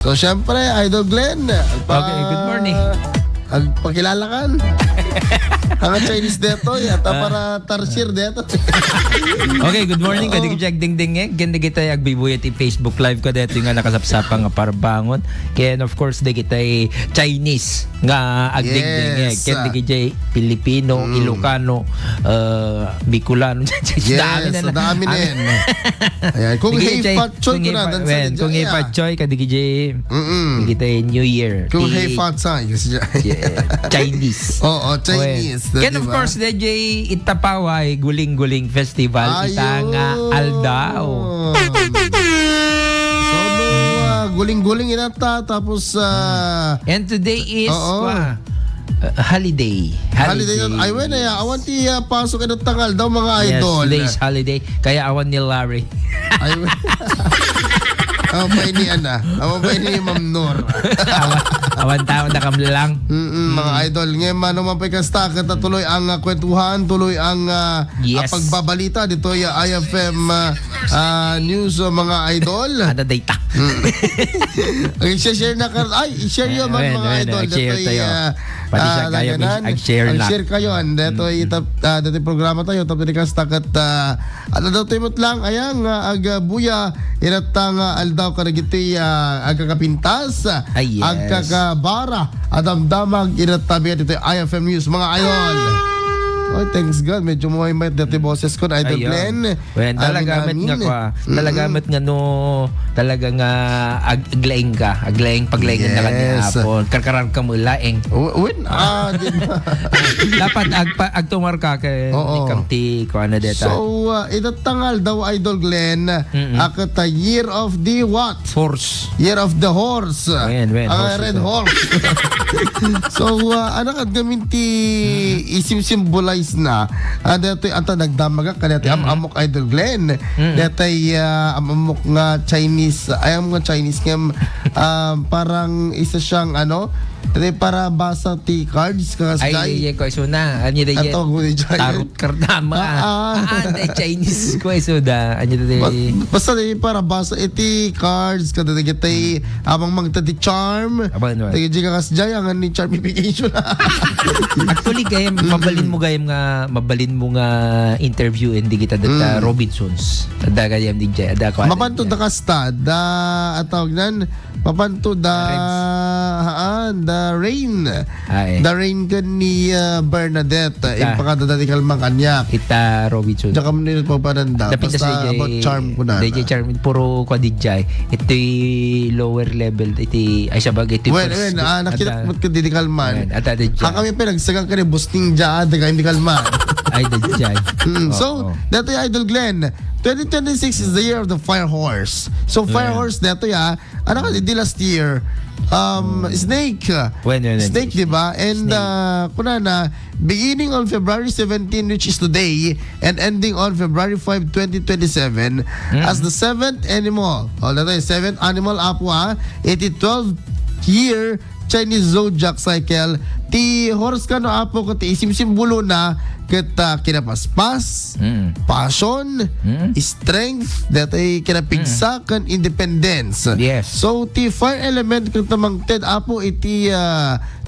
So, syempre, Idol Glenn. Okay, good morning. Pagkilala kan. Ang Chinese deto, yata para tarsier deto. Okay, good morning. Kadi ko ding ganda kita agbibuya ti Facebook live ko deto nga nakasapsapang nga parbangon. Kaya of course di kita Chinese nga agding Yes. Kaya di kita Pilipino, Ilocano, Bicolano. Yes, so dami na yan. Ayan, kung hey fat choy ko na. Kung hey fat choy, kadi kita New Year. Kung hey fat say. Chinese. Oo, Chinese. Can of course, DJ Itapaway Guling-Guling Festival. Ita nga Aldao. So, guling-guling inata. Tapos, And today is holiday. holiday. Ay, wala ya. Awan ti pasok ito tangal daw mga idol. Yes, today is holiday. Kaya awan ni Larry. Ay, awan pa ini Ana. Awan pa ini Ma'am Nur. Awan tao na kamlalang. Mga idol, ngayon man naman pa ikasta kita tuloy ang kwentuhan, tuloy ang Yes. pagbabalita dito yung IFM news mga idol. Ada data. I-share na ka. Ay, i-share yun mga idol. Share tayo. Pati siya kayo, ag-share na. Ag-share kayo. Dito yung programa tayo. Tapos ikasta kat ano daw tayo lang. Ayang agbuya. Inatang aldaw ka na giti agkakapintas. Yes. Agkakabara. Adamdamag inatabi dito yung IFM news mga idol. Oh, thanks God. Medyo may dati boses ko na Idol Glenn. Well, talagamat nga ko. Talagamat nga no, talaga nga aglaing ka. Aglaing paglaing na kanya hapon. Karkaran ka mo laing. When? Di ba? Dapat agtumar ka kay ikamti ko ano deta. So, itatangal daw Idol Glenn akata year of the what? Force. Year of the horse. When, Ang red horse. So, ano ka gaminti isim-symbolize na dito anta nagdamaga kanati amok Idol Glenn dito amok nga Chinese nga Chinese nga parang isa siyang ano dito para basa ti cards Ay, ko isuna. Anyo da yan. Tarot kardama. Chinese ko isuna. Anyo da yan. Basta para basa iti cards kada dito amang magtati charm. Dito ka kasjay ang ni charmification. Actually gayam mabalin mo nga interview hindi kita data Robinsons. Ada gayam din jay. Ada ko. Mapanto da kasta atawag nan mapanto the rain. The rain ka ni Bernadette. Ipakadadati kalmang kanya. Ita Robinson. Diyan kami nila pagpananda. Basta about charm ko na. DJ Charm. Puro kwa DJ. Ito'y lower level. Ito'y ay sabag. Ito'y first. Nakita mo ka di kalman. Ata DJ. Kami pinagsagang ka ni busting dyan. Daga hindi kalman. Ay DJ. So, dito yung Idol Glenn. 2026 is the year of the fire horse. So, fire horse dito ano ka, di last year. Snake. Snake, di ba? And kuna na, beginning on February 17, which is today, and ending on February 5, 2027, as the seventh animal. Dito yung seventh animal apo iti 12-year Chinese zodiac cycle. Ti horse ka no apo ko ti isim-simbolo na kita kinapaspas, passion, strength, datay kinapigsa kan independence. Yes. So ti fire element kita mangted apo iti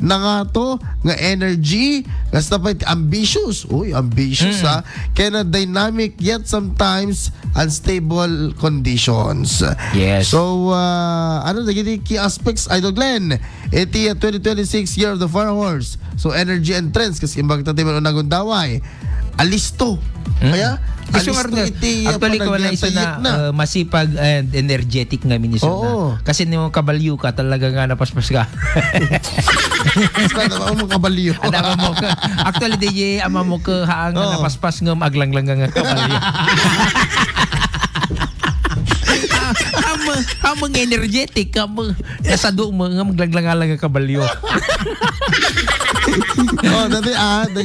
nangato nga energy, basta pa iti ambitious. Uy, ambitious kaya na dynamic yet sometimes unstable conditions. Yes. So ano naging key aspects Idol Glenn? Iti 2026 year of the fire horse. So energy and trends kasi imbag tatiman o nagundaway. Alisto. Kaya alisto iti actually ko wala isa na masipag and energetic nga miniso na. Kasi ni mo kabalyo ka talaga nga napaspas ka. Basta mo kabalyo. Actually DJ ama mo ka haang napaspas nga maglanglang nga kabalyo. Amang energetic amang nasado mo nga maglanglang nga kabalyo. Dati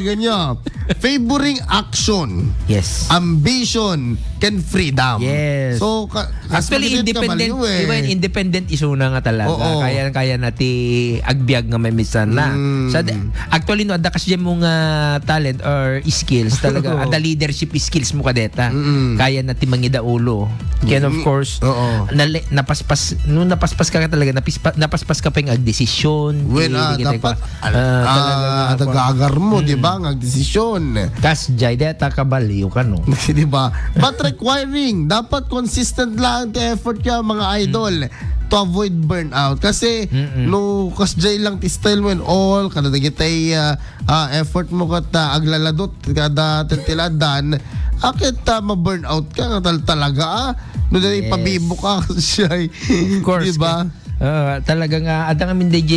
ganyan. favoring action, Yes. ambition, can freedom. Yes. So, Actually, independent, di ba yung independent isuna nga talaga. Oo. Kaya nati agbyag nga may misan na. Actually, no, ada kasi mo nga talent or skills talaga. Ada leadership skills mo kadeta. Kaya nati mangida ulo. Kaya of course, napaspas ka talaga, napaspas ka pa yung agdesisyon. When dapat nag-aagar mo, di ba? Ang-desisyon. Kas jay, deta kabaliw ka, no? Di ba? But requiring, dapat consistent lang the effort ka mga idol to avoid burnout. Kasi, no, kasjay lang ti style mo and all, kada nagitay effort mo kat aglaladot, kada tiltiladan, akit ma-burnout ka talaga no, Yes. pabibo ka kasjay. Of course. Diba? Talaga nga, ada nga min DJ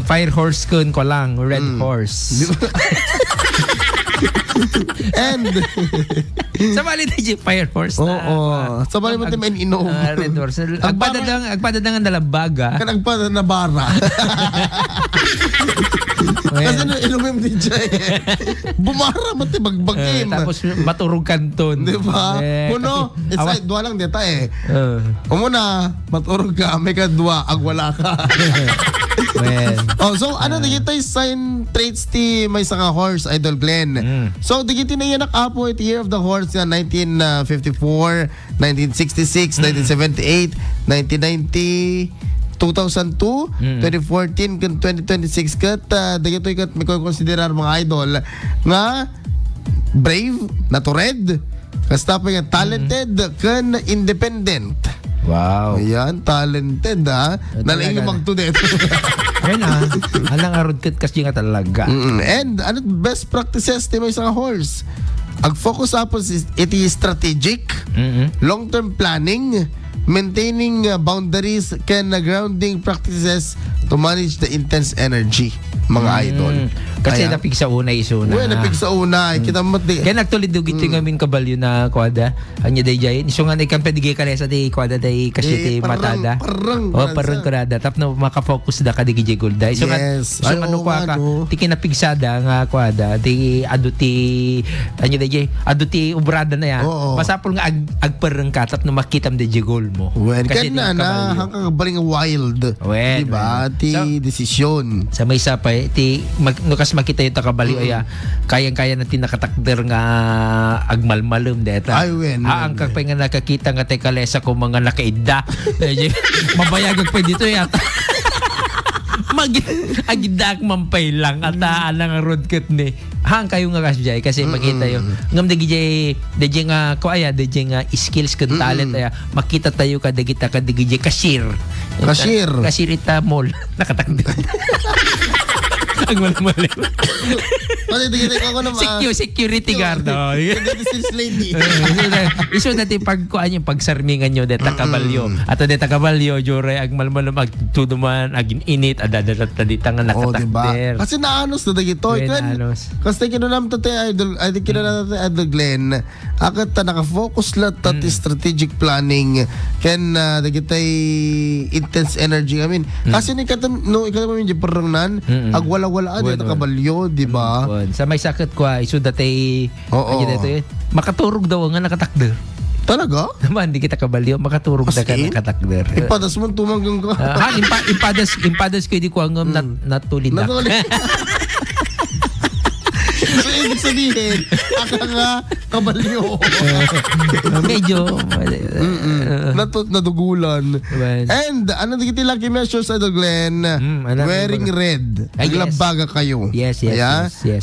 fire horse kun ko lang, red horse. And Sa bali DJ fire horse na. oo. Sa bali mo tayo may inom. Red horse. Agpadadangan dalabaga. Kanang pa na bara. Kasi no, ilumim din siya bumara mo tayo magbagim. Tapos maturog kanton. Diba? Kuno, inside dua lang deta Umuna, maturog ka, may kadwa, agwala ka. So ano digitay sign traits ti may sanga horse idol Glenn. So digiti na yan apo it year of the horse na 1954, 1966, 1978, 1990, 2002, 2014, 2026 kat digitoy kat may konsiderar mga idol nga brave, natured, kasta pa nga talented, kan independent. Wow. Ayan, talented Nalang yung magtudet. Ayun alang arod kat kasi nga talaga. And ano best practices ti may isang horse? Ag-focus upon iti strategic, long-term planning, maintaining boundaries, can grounding practices to manage the intense energy, mga idol. Kasi napig sa una isuna. Well, napig sa una. Kita mo kaya nagtulid dugit yung amin kabalyo na kwada. Anya day jay. So nga ikan pedige ka sa di kwada day kasi ti matada. Parang kurada. Tap na makafocus da ka di gijay gulda. So nga ano kwa ka. Ti kinapigsada nga kwada. Ti adu ti anya day jay. Adu ti ubrada na ya. Masapol nga agparang ka tap na makitam di gol mo. Well, kasi na hanggang baling wild. Diba? Ti desisyon. Sa may sapay ti nukas makita yung takabaliw kayang-kaya natin nakatakder nga agmalmalum deta. Ang kakpay nga nakakita nga tekalesa ko mga nakaida. Mabayagag pa dito yata. Agidak mampay lang at alang rodket ni hang kayo nga kasjay kasi makita yung ngam dagijay nga kuaya dagijay nga skills kan talent makita tayo ka dagita ka dagijay cashier ita mall nakatakder. Ang mali. Security guard. Iso dati pagkuan yung pagsarmingan nyo deta kabalyo. Ato deta kabalyo jure ag malmalum ag tuduman ag init adadalat dita nga nakatakder. Kasi naanos na dagito kan. Kasi kinunam tate idol idol Glenn. Akat ta naka-focus lat tat strategic planning ken dagitay intense energy I mean. Kasi ni katan no ikaw mo parang nan ag wala dito kabalyo, di ba? Sa may sakit ko iso dati makaturog daw nga nakatakder. Talaga? Naman, di kita kabalyo, makaturog na ka nakatakder. Ipadas mo tumanggang ka. Impadas ko di ko ang natulid na. So, ibig sabihin, aka nga kabalyo. Medyo nadugulan. And ano digiti lucky measures idol Glenn? Wearing red. Aglabaga kayo. Yes.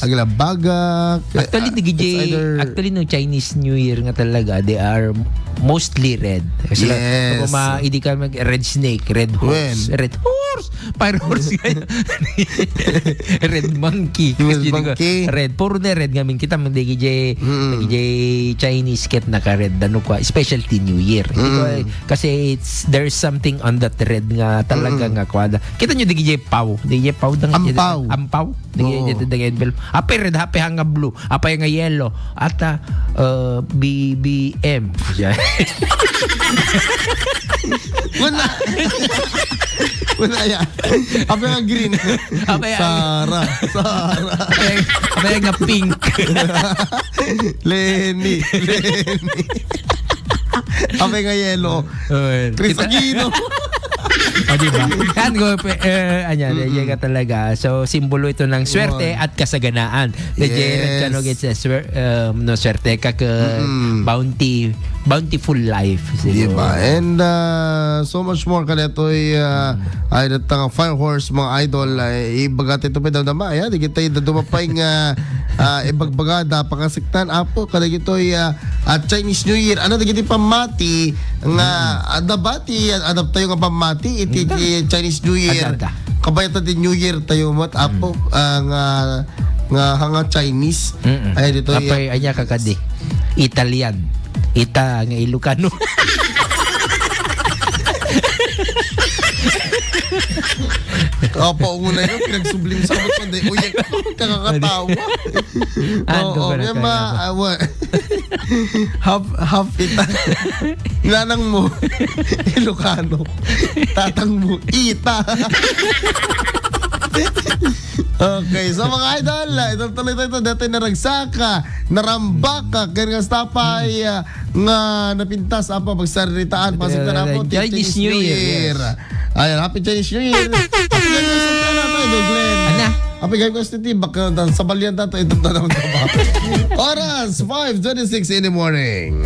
Aglabaga. Actually no Chinese New Year nga talaga they are mostly red. Kasi kung maidi ka mag red snake, red horse, fire horse, red monkey. Red puro na red ngamin kita magdigijay Chinese ket naka-red dano ko specialty New Year. Kasi there's something on that red nga talaga nga kwada. Kita nyo digijay pau dang ampaw. Digijay bel. Apay red happy hanga blue, apay nga yellow ata BBM. Wala yan. Apa nga green. Sara. Apa nga pink. Lenny. Apa nga yellow. Chris Aquino. Diba? Yan ko, yan ka talaga. So, simbolo ito ng swerte at kasaganaan. Yes. No swerte ka bountiful life. Siguro. Diba? And so much more ka nito ay natang Fire Horse mga idol ibagat ito pa daw naman di kita dumapay nga ibagbagada pakasiktan apo kada gito at Chinese New Year ano digiti pamati nga adabati adap tayo nga pamati iti Chinese New Year kabayatan din New Year tayo mat apo nga hanga Chinese ay dito apay anya kakadi Italian ita nga Ilocano. Opo, una yun, pinagsublim sa mga panday. Uy, kakakatawa. Oo, half ita. Nanang mo, Ilocano. Tatang mo, ita. Okay, so mga idol, ito tuloy ito dati naragsaka, narambaka, kaya nga stapay nga napintas apa pagsaritaan pasintan apo Chinese New Year. Ayan, happy Chinese New Year. Happy Chinese New Year tayo, Glenn. Ana? Happy Chinese New Year, baka sa balyan tayo, ito na naman. Oras, 5:26 in the morning.